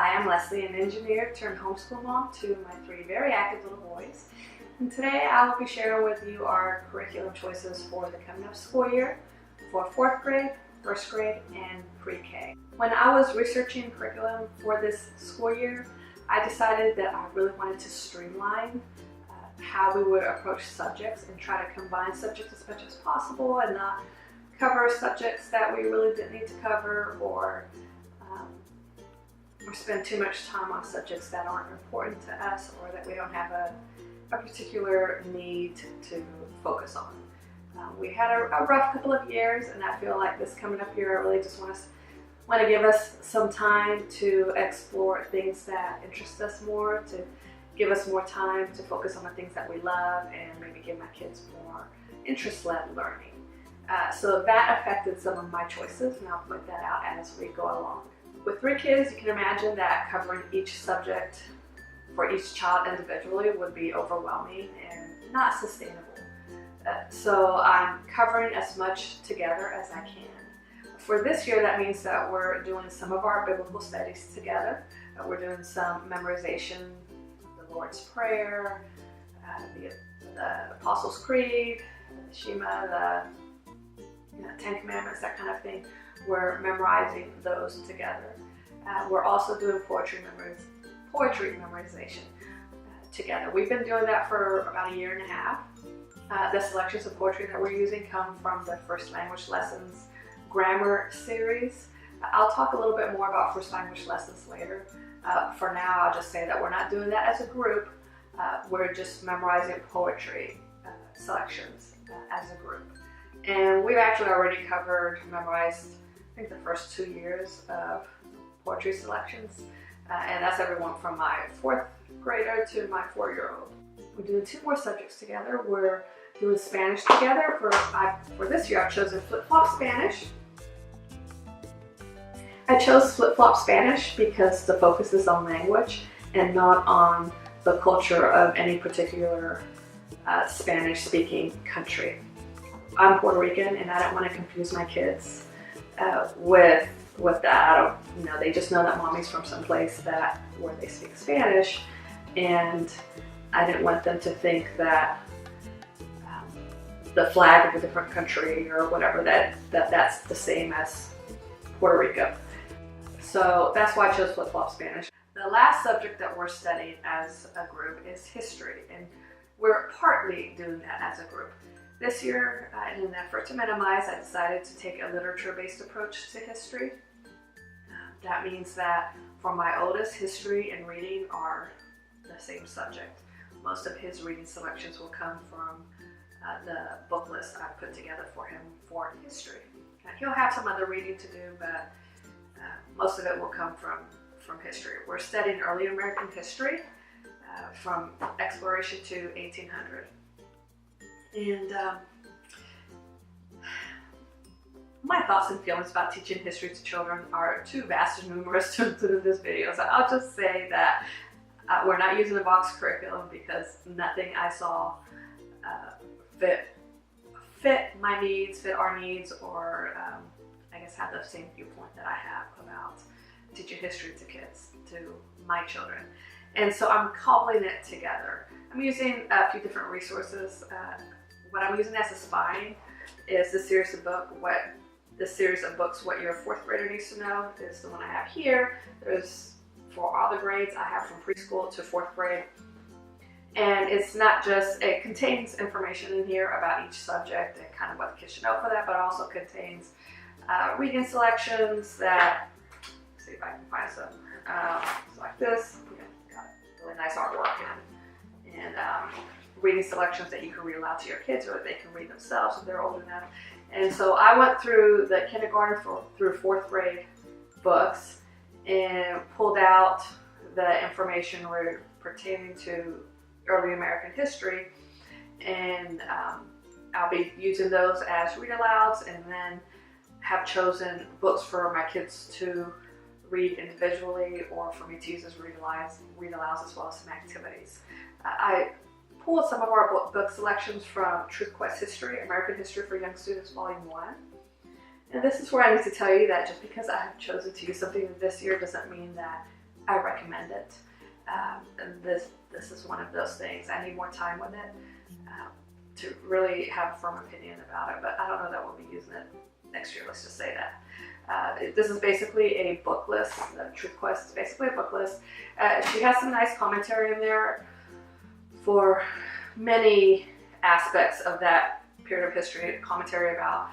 Hi, I'm Leslie, an engineer turned homeschool mom to my 3 very active little boys. And today I will be sharing with you our curriculum choices for the coming up school year for 4th grade, 1st grade, and pre-K. When I was researching curriculum for this school year, I decided that I really wanted to streamline how we would approach subjects and try to combine subjects as much as possible and not cover subjects that we really didn't need to cover or spend too much time on subjects that aren't important to us or that we don't have a particular need to focus on. We had a rough couple of years, and I feel like this coming up year I really just want to give us some time to explore things that interest us more, to give us more time to focus on the things that we love, and maybe give my kids more interest-led learning. So that affected some of my choices, and I'll point that out as we go along. With 3 kids, you can imagine that covering each subject for each child individually would be overwhelming and not sustainable. So I'm covering as much together as I can. For this year, that means that we're doing some of our biblical studies together. We're doing some memorization, the Lord's Prayer, the Apostles' Creed, the Shema, the 10 Commandments, that kind of thing. We're memorizing those together. We're also doing poetry memorization together. We've been doing that for about 1.5 years. The selections of poetry that we're using come from the First Language Lessons grammar series. I'll talk a little bit more about First Language Lessons later. For now, I'll just say that we're not doing that as a group. We're just memorizing poetry selections as a group. And we've actually already memorized, I think, the first 2 years of poetry selections. And that's everyone from my 4th grader to my 4-year-old. We're doing 2 more subjects together. We're doing Spanish together. For this year, I've chosen flip-flop Spanish. I chose flip-flop Spanish because the focus is on language and not on the culture of any particular Spanish-speaking country. I'm Puerto Rican, and I don't want to confuse my kids with that. They just know that mommy's from some place where they speak Spanish, and I didn't want them to think that the flag of a different country or whatever that's the same as Puerto Rico. So that's why I chose flip-flop Spanish. The last subject that we're studying as a group is history, and we're partly doing that as a group. This year, in an effort to minimize, I decided to take a literature-based approach to history. That means that for my oldest, history and reading are the same subject. Most of his reading selections will come from the book list I put together for him for history. He'll have some other reading to do, but most of it will come from history. We're studying early American history from exploration to 1800. And my thoughts and feelings about teaching history to children are too vast and numerous to include in this video. So I'll just say that we're not using a box curriculum because nothing I saw fit my needs, fit our needs, or I guess have the same viewpoint that I have about teaching history to kids, to my children. And so I'm cobbling it together. I'm using a few different resources. What I'm using as a spine is the series of books, What Your 4th Grader Needs to Know, is the one I have here. There's, for all the grades, I have from preschool to 4th grade. And it's not just, it contains information in here about each subject and kind of what the kids should know for that, but it also contains reading selections that, let's see if I can find some, like this. Got really nice artwork and reading selections that you can read aloud to your kids or that they can read themselves if they're old enough. And so I went through the kindergarten through 4th grade books and pulled out the information pertaining to early American history, and I'll be using those as read alouds, and then have chosen books for my kids to read individually or for me to use as read alouds as well as some activities. I pulled some of our book selections from Truth Quest History, American History for Young Students, Volume 1. And this is where I need to tell you that just because I have chosen to use something this year doesn't mean that I recommend it. And this is one of those things. I need more time with it to really have a firm opinion about it, but I don't know that we'll be using it next year, let's just say that. This is basically a book list. The Truth Quest is basically a book list. She has some nice commentary in there for many aspects of that period of history, commentary about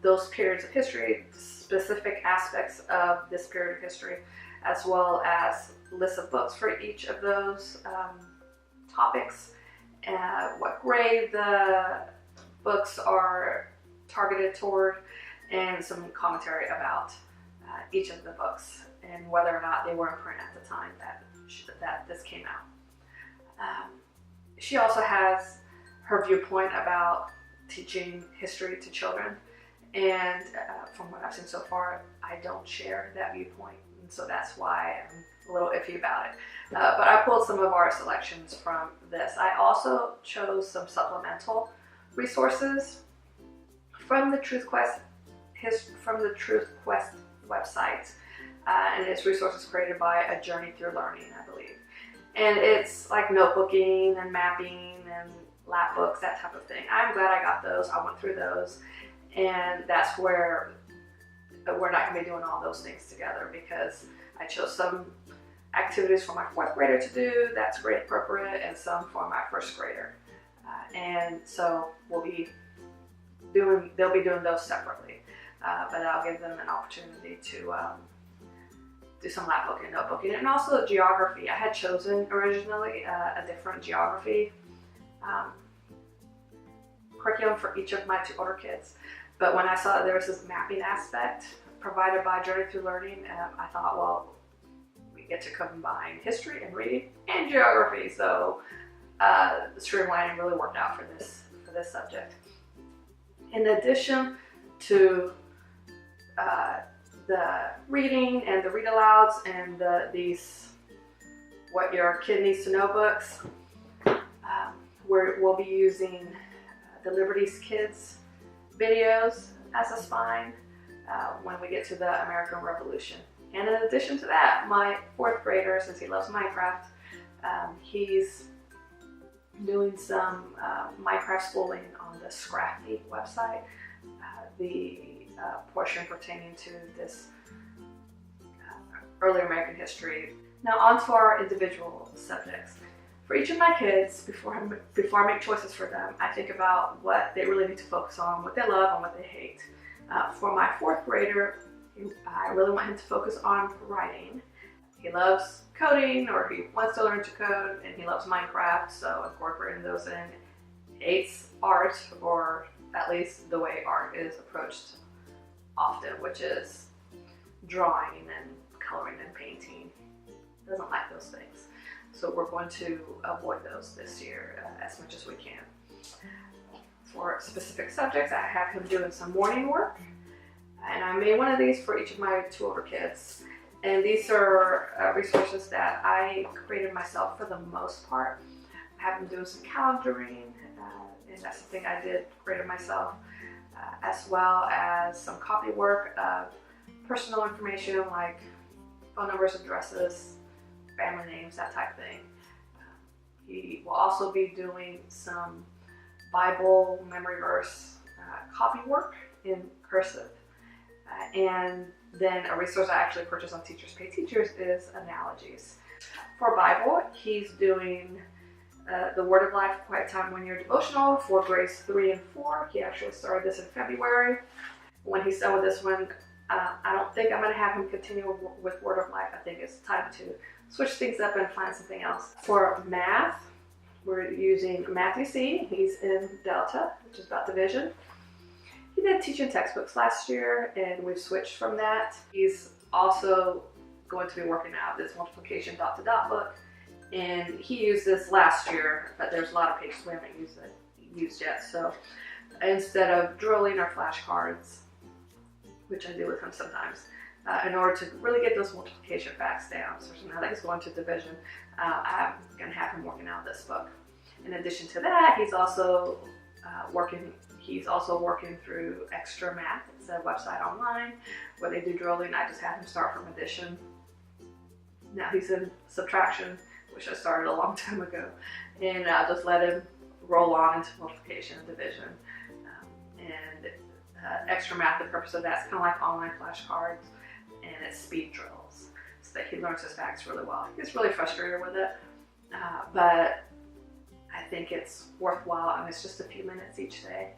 those periods of history, specific aspects of this period of history, as well as lists of books for each of those topics, what grade the books are targeted toward, and some commentary about each of the books and whether or not they were in print at the time that this came out. She also has her viewpoint about teaching history to children, and from what I've seen so far, I don't share that viewpoint, and so that's why I'm a little iffy about it. But I pulled some of our selections from this. I also chose some supplemental resources from the Truth Quest website, and it's resources created by A Journey Through Learning, I believe. And it's like notebooking and mapping and lap books, that type of thing. I'm glad I got those. I went through those, and that's where we're not going to be doing all those things together, because I chose some activities for my 4th grader to do, that's grade appropriate, and some for my 1st grader. And so they'll be doing those separately, but I'll give them an opportunity to do some lap booking, notebooking, and also geography. I had chosen originally a different geography curriculum for each of my 2 older kids, but when I saw that there was this mapping aspect provided by Journey Through Learning, I thought, well, we get to combine history and reading and geography, so the streamlining really worked out for this subject. In addition to the reading and the read alouds and these What Your Kid Needs to Know books, we'll be using the Liberty's Kids videos as a spine when we get to the American Revolution. And in addition to that, my 4th grader, since he loves Minecraft, he's doing some Minecraft schooling on the Scrafty website, the portion pertaining to this early American history. Now on to our individual subjects. For each of my kids, before I make choices for them, I think about what they really need to focus on, what they love and what they hate. For my 4th grader, I really want him to focus on writing. He loves coding, or he wants to learn to code, and he loves Minecraft, so incorporating those in. Hates art, or at least the way art is approached often, which is drawing and coloring and painting. Doesn't like those things. So we're going to avoid those this year as much as we can. For specific subjects, I have him doing some morning work, and I made one of these for each of my 2 older kids. And these are resources that I created myself for the most part. I have him doing some calendaring, and that's something I did create myself, as well as some copy work of personal information like phone numbers, addresses, family names, that type of thing. He will also be doing some Bible memory verse copy work in Cursive. And then a resource I actually purchased on Teachers Pay Teachers is analogies. For Bible, he's doing the Word of Life Quiet Time 1-Year Devotional for grades 3 and 4. He actually started this in February. When he's done with this one, I don't think I'm going to have him continue with Word of Life. I think it's time to switch things up and find something else. For math, we're using Matthew C. He's in Delta, which is about division. He did teaching textbooks last year, and we've switched from that. He's also going to be working out this multiplication dot-to-dot book, and he used this last year, but there's a lot of pages we haven't used yet. So instead of drilling or flashcards, which I do with him sometimes, in order to really get those multiplication facts down, so now that he's going to division, I'm going to have him working out this book. In addition to that, he's also working through Extra Math. It's a website online where they do drilling. I just have him start from addition Now he's in subtraction, which I started a long time ago, and I'll just let him roll on into multiplication and division. Extra math, the purpose of that is kind of like online flashcards, and it's speed drills, so that he learns his facts really well. He gets really frustrated with it, but I think it's worthwhile, and it's just a few minutes each day.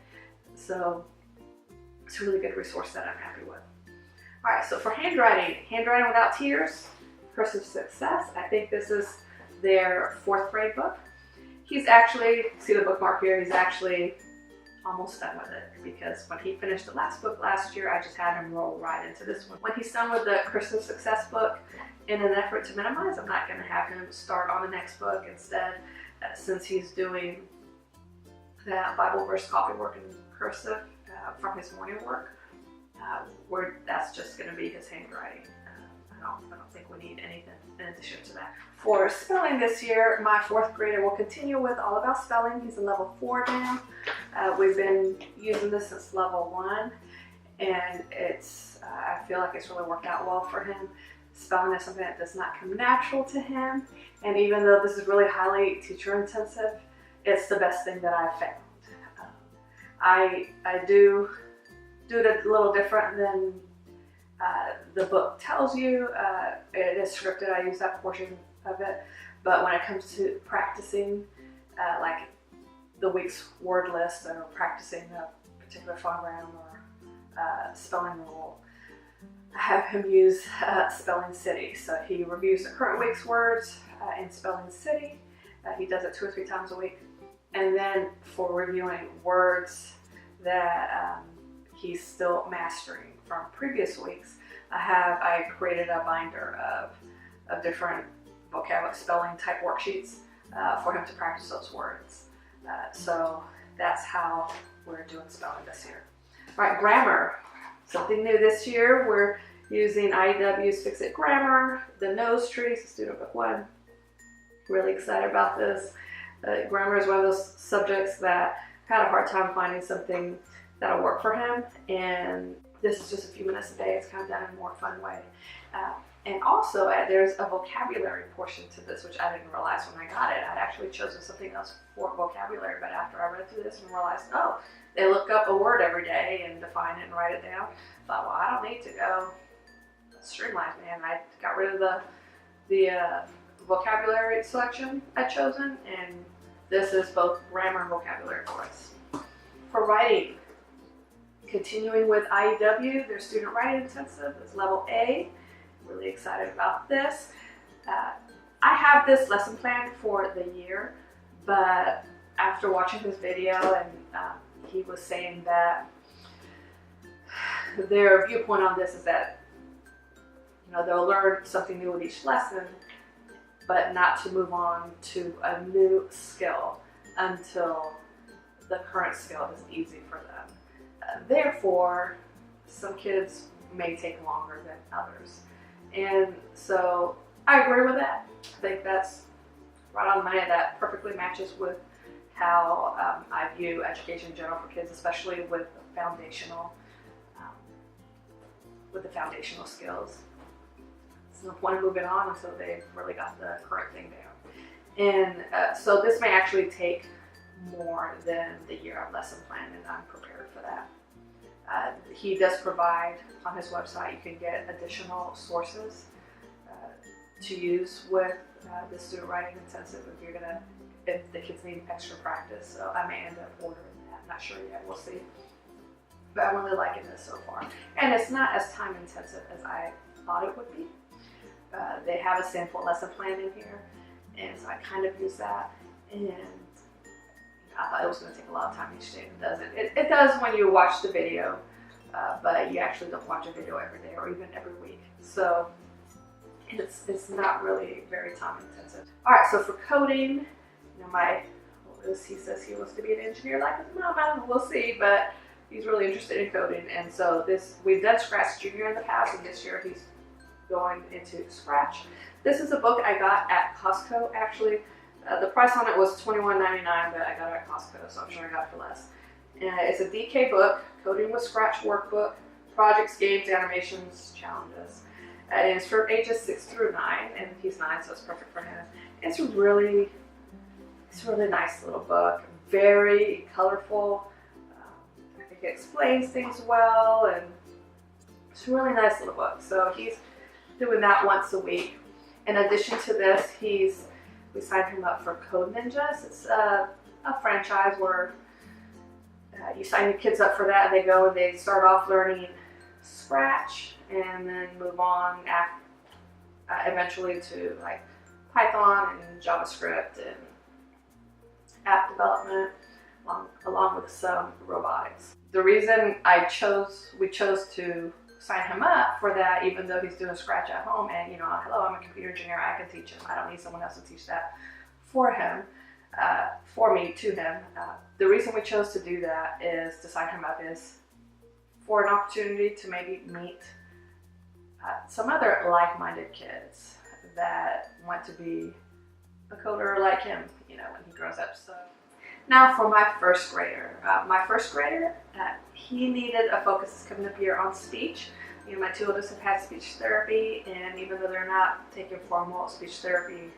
So it's a really good resource that I'm happy with. All right, so for handwriting without tears, Cursive Success. I think this is their 4th grade book. He's actually, see the bookmark here, he's actually almost done with it, because when he finished the last book last year, I just had him roll right into this one. When he's done with the Cursive Success book, in an effort to minimize, I'm not going to have him start on the next book. Instead, since he's doing that Bible verse copy work in cursive from his morning work, that's just going to be his handwriting. I don't think we need anything in addition to that. For spelling this year, my 4th grader will continue with All About Spelling. He's in level 4 now. We've been using this since level 1, and I feel like it's really worked out well for him. Spelling is something that does not come natural to him, and even though this is really highly teacher intensive, it's the best thing that I've found. I do it a little different than the book tells you. It is scripted, I use that portion of it, but when it comes to practicing like the week's word list, or practicing a particular phonogram or spelling rule, I have him use Spelling City. So he reviews the current week's words in Spelling City. He does it 2 or 3 times a week. And then for reviewing words that he's still mastering from previous weeks, I created a binder of different vocabulary spelling type worksheets for him to practice those words. So that's how we're doing spelling this year. All right, grammar. Something new this year, we're using IEW's Fix It Grammar, the Nose Trees, Student Book 1. Really excited about this. Grammar is one of those subjects that I had a hard time finding something that'll work for him, and this is just a few minutes a day. It's kind of done in a more fun way. And also, there's a vocabulary portion to this, which I didn't realize when I got it. I'd actually chosen something else for vocabulary, but after I read through this and realized, oh, they look up a word every day and define it and write it down. I thought, well, I don't need to go streamline, man. I got rid of the vocabulary selection I'd chosen, and this is both grammar and vocabulary for us. For writing, continuing with IEW, their student writing intensive is level A. Really excited about this. I have this lesson plan for the year, but after watching his video, and he was saying that their viewpoint on this is that they'll learn something new with each lesson, but not to move on to a new skill until the current skill is easy for them. Therefore, some kids may take longer than others. And so I agree with that. I think that's right on the money. That perfectly matches with how I view education in general for kids, especially with the foundational skills. There's no point in moving on until they've really got the correct thing down. And so this may actually take more than the year of lesson plan, and I'm prepared for that. He does provide on his website, you can get additional sources to use with the student writing intensive if the kids need extra practice. So I may end up ordering that. I'm not sure yet, we'll see. But I'm really liking this so far. And it's not as time intensive as I thought it would be. They have a sample lesson plan in here, and so I kind of use that. And I thought it was going to take a lot of time each day, and it doesn't. It does when you watch the video, but you actually don't watch a video every day or even every week. So it's not really very time intensive. All right, so for coding, he says he wants to be an engineer like his mama. We'll see, but he's really interested in coding, and so we've done Scratch Junior in the past, and this year he's going into Scratch. This is a book I got at Costco, actually. The price on it was $21.99, but I got it at Costco, so I'm sure I got it for less. It's a DK book, Coding with Scratch workbook, projects, games, animations, challenges. And it's for ages 6 through 9, and he's 9, so it's perfect for him. It's a really nice little book, very colorful. I think it explains things well, and it's a really nice little book. So he's doing that once a week. In addition to this, we signed him up for Code Ninjas. It's a franchise where you sign your kids up for that, and they go and they start off learning Scratch, and then move on eventually to like Python and JavaScript and app development, along with some robotics. The reason we chose to sign him up for that, even though he's doing Scratch at home, and hello, I'm a computer engineer, I can teach him. I don't need someone else to teach that for him, to him. The reason we chose to do that is to sign him up is for an opportunity to maybe meet some other like-minded kids that want to be a coder like him, when he grows up. So now for my first grader. He needed a focus coming up here on speech. My two oldest have had speech therapy, and even though they're not taking formal speech therapy,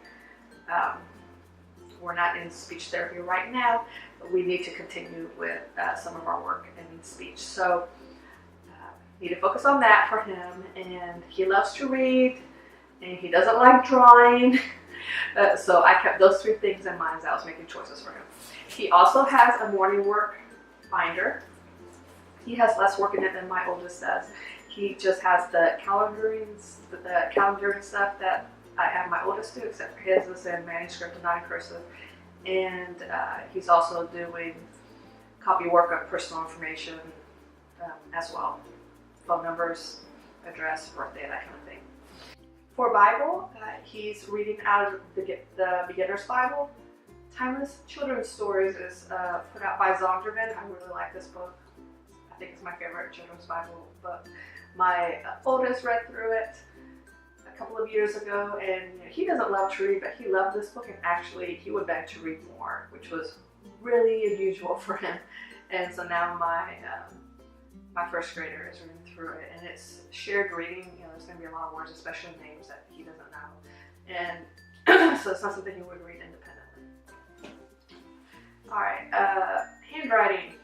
we're not in speech therapy right now, but we need to continue with some of our work in speech. So need to focus on that for him, and he loves to read, and he doesn't like drawing. So I kept those 3 things in mind as I was making choices for him. He also has a morning work binder. He has less work in it than my oldest does. He just has the calendaring stuff that I have my oldest do, except for his is in manuscript and not in cursive. And he's also doing copy work of personal information as well. Phone numbers, address, birthday, that kind of thing. For Bible, he's reading out of the Beginner's Bible. Timeless Children's Stories is put out by Zondervan. I really like this book. I think it's my favorite children's Bible book. My oldest read through it a couple of years ago, and he doesn't love to read, but he loved this book, and actually he would beg to read more, which was really unusual for him. And so now my first grader is reading through it, and it's shared reading. There's going to be a lot of words, especially names that he doesn't know, and so it's not something he would read independently. All right, handwriting.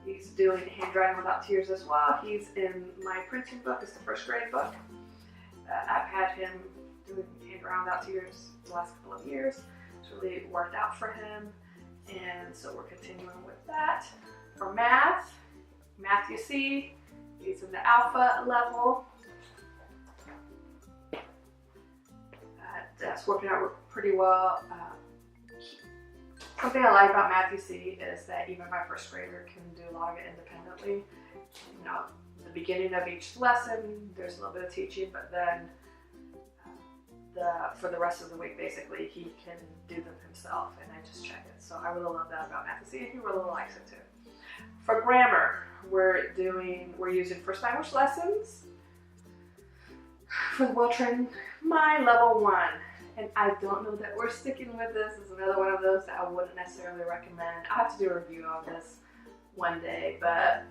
He's doing Handwriting Without Tears as well. He's in my printing book. It's the first grade book. I've had him doing Handwriting Without Tears the last couple of years. It's really worked out for him, and so we're continuing with that. For math, you see, he's in the alpha level. That's working out pretty well. Something I like about Math, you see, is that even my first grader can do a lot of it independently. The beginning of each lesson, there's a little bit of teaching, but then for the rest of the week, basically, he can do them himself, and I just check it. So I really love that about Math, you see, and he really likes it too. For grammar, we're using first language lessons for the well-trained, my level 1. And I don't know that we're sticking with this. It's another one of those that I wouldn't necessarily recommend. I have to do a review on this one day, but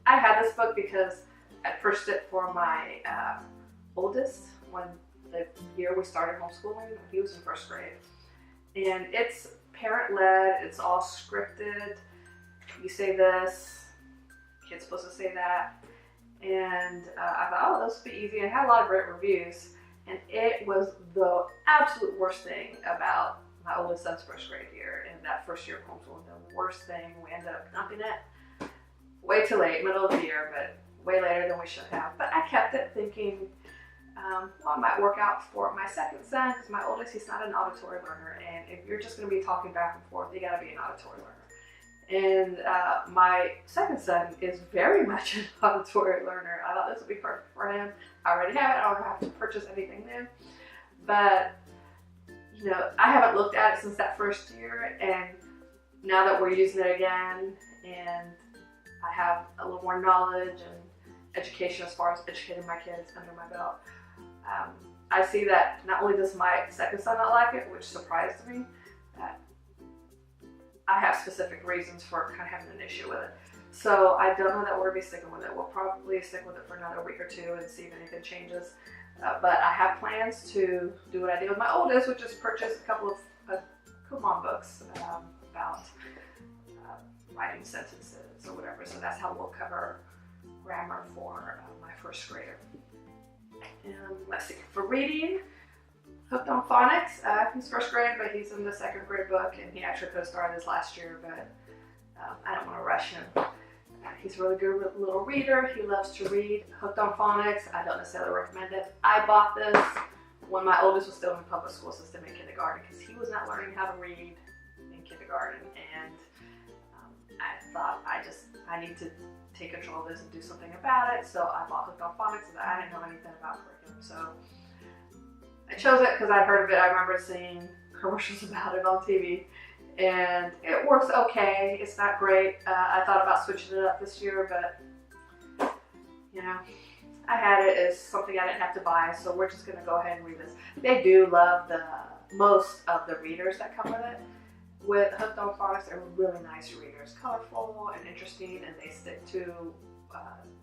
I had this book because I purchased it for my oldest when the year we started homeschooling. He was in first grade. And it's parent-led, it's all scripted. You say this, kid's supposed to say that. And I thought, this would be easy. And it had a lot of great reviews. And it was the absolute worst thing about my oldest son's first grade year. In that first year of homeschooling, the worst thing, we ended up dumping it way too late, middle of the year, but way later than we should have. But I kept it thinking, it might work out for my second son, because my oldest, he's not an auditory learner. And if you're just going to be talking back and forth, you got to be an auditory learner. And my second son is very much an auditory learner. I thought this would be perfect for him. I already have it. I don't have to purchase anything new. But, I haven't looked at it since that first year. And now that we're using it again, and I have a little more knowledge and education as far as educating my kids under my belt, I see that not only does my second son not like it, which surprised me, that I have specific reasons for kind of having an issue with it. So I don't know that we're going to be sticking with it. We'll probably stick with it for another week or two and see if anything changes. But I have plans to do what I did with my oldest, which is purchase a couple of coupon books about writing sentences or whatever. So that's how we'll cover grammar for my first grader. And let's see, for reading, Hooked on Phonics. He's first grade, but he's in the second grade book, and he actually could have started this last year, but I don't want to rush him. He's a really good little reader. He loves to read. Hooked on Phonics, I don't necessarily recommend it. I bought this when my oldest was still in the public school system in kindergarten because he was not learning how to read in kindergarten, and I thought I need to take control of this and do something about it. So I bought Hooked on Phonics, and I didn't know anything about curriculum. So I chose it because I'd heard of it. I remember seeing commercials about it on TV, and it works okay. It's not great. I thought about switching it up this year, but you know, I had it as something I didn't have to buy, so we're just going to go ahead and read this. They do love most of the readers that come with it. With Hooked on Phonics, they're really nice readers, colorful and interesting, and they stick to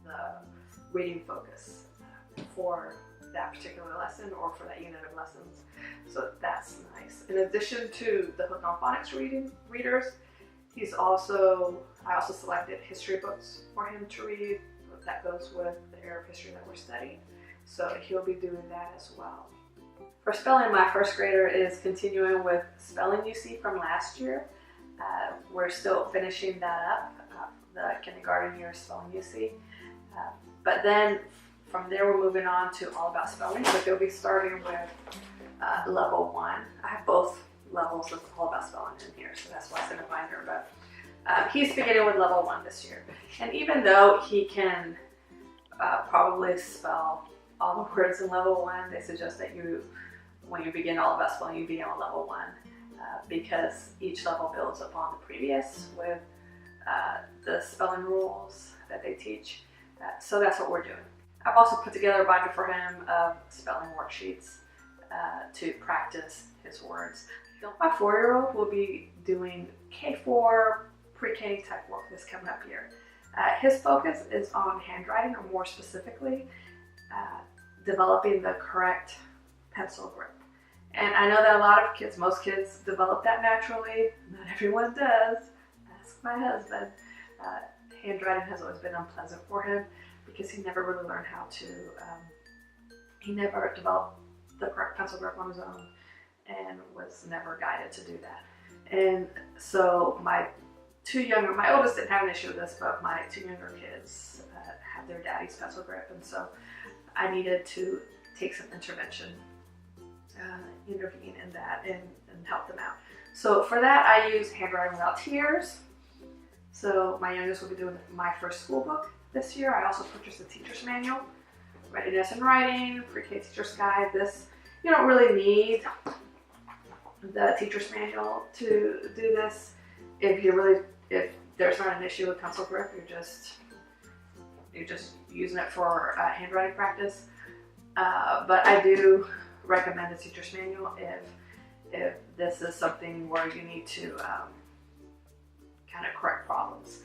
the reading focus for that particular lesson or for that unit of lessons. So that's nice. In addition to the Hooked on Phonics readers, I also selected history books for him to read. That goes with the area of history that we're studying. So he'll be doing that as well. For spelling, my first grader is continuing with spelling UC from last year. We're still finishing that up, the kindergarten year spelling UC. But then from there, we're moving on to All About Spelling. So he'll be starting with level 1. I have both levels of All About Spelling in here, so that's why it's in a binder. But he's beginning with level 1 this year. And even though he can probably spell all the words in level 1, they suggest that when you begin All About Spelling, you begin on level 1 because each level builds upon the previous with the spelling rules that they teach. So that's what we're doing. I've also put together a binder for him of spelling worksheets to practice his words. My 4-year-old will be doing K4 pre-K type work this coming up here. His focus is on handwriting, or more specifically, developing the correct pencil grip. And I know that a lot of kids, most kids develop that naturally. Not everyone does. Ask my husband. Handwriting has always been unpleasant for him because he never really learned how to, he never developed the correct pencil grip on his own and was never guided to do that. And so my oldest didn't have an issue with this, but my 2 younger kids had their daddy's pencil grip, and so I needed to take some intervention, intervene in that and help them out. So for that, I use Handwriting Without Tears. So my youngest will be doing my first school book this year. I also purchased a teacher's manual, Readiness in Writing, Pre-K Teacher's Guide. This, you don't really need the teacher's manual to do this. If there's not an issue with pencil grip, you're just using it for handwriting practice. But I do recommend a teacher's manual if this is something where you need to kind of correct problems.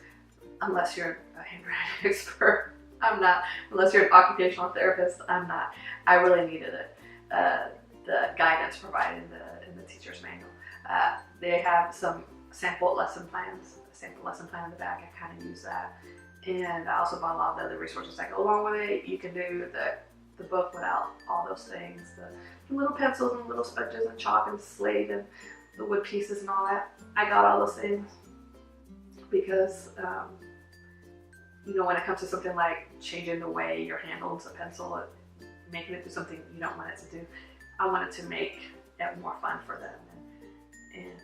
Unless you're a handwriting expert, I'm not. Unless you're an occupational therapist, I'm not. I really needed it. The guidance provided in the teacher's manual. They have some sample lesson plans. Sample lesson plan in the back. I kind of use that, and I also bought a lot of the other resources that go along with it. You can do the book without all those things. The little pencils and little sponges and chalk and slate and the wood pieces and all that. I got all those things because when it comes to something like changing the way your hand holds a pencil, making it do something you don't want it to do, I wanted to make it more fun for them and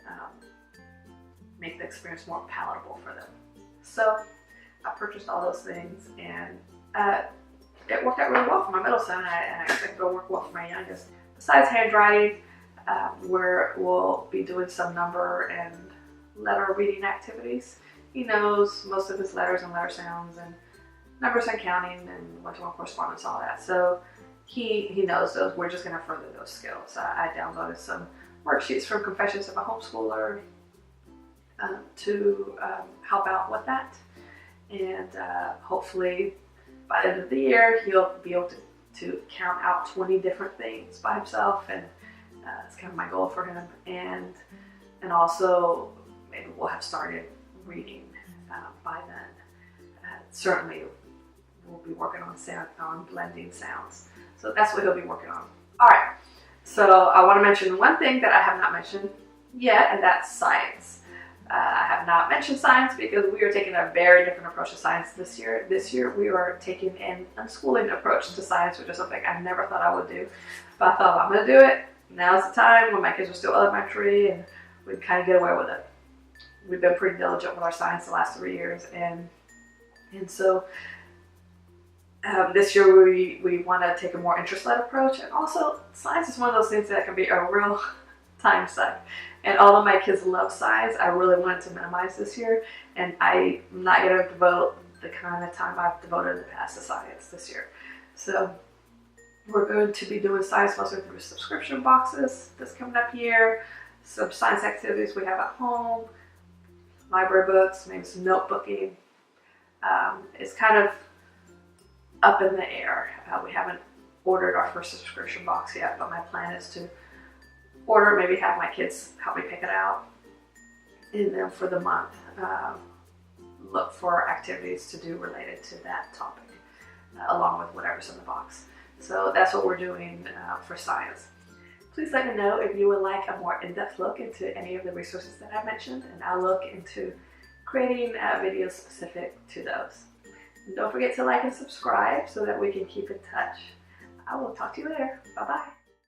make the experience more palatable for them. So I purchased all those things, and it worked out really well for my middle son, and I expect it'll work well for my youngest. Besides handwriting, we'll be doing some number and letter reading activities. He knows most of his letters and letter sounds and numbers and counting and one-to-one correspondence, all that. So he knows those. We're just going to further those skills. I downloaded some worksheets from Confessions of a Homeschooler to help out with that. And hopefully by the end of the year, he'll be able to to count out 20 different things by himself, and it's kind of my goal for him. And also maybe we'll have started reading by then. Certainly we'll be working on blending sounds. So that's what he'll be working on. All right, so I want to mention one thing that I have not mentioned yet, and that's science. I have not mentioned science because we are taking a very different approach to science this year. This year we are taking an unschooling approach to science, which is something I never thought I would do. But I thought, I'm going to do it. Now's the time, when my kids are still elementary and we kind of get away with it. We've been pretty diligent with our science the last 3 years, and so this year we want to take a more interest-led approach. And also, science is one of those things that can be a real time suck. And although my kids love science, I really wanted to minimize this year, and I'm not going to devote the kind of time I've devoted in the past to science this year. So we're going to be doing science mostly through subscription boxes this coming up year, some science activities we have at home, library books, maybe some notebooking. It's kind of up in the air. We haven't ordered our first subscription box yet, but my plan is to order, maybe have my kids help me pick it out, and then for the month look for activities to do related to that topic, along with whatever's in the box. So that's what we're doing for science. Please let me know if you would like a more in-depth look into any of the resources that I mentioned, and I'll look into creating videos specific to those. And don't forget to like and subscribe so that we can keep in touch. I will talk to you later. Bye-bye.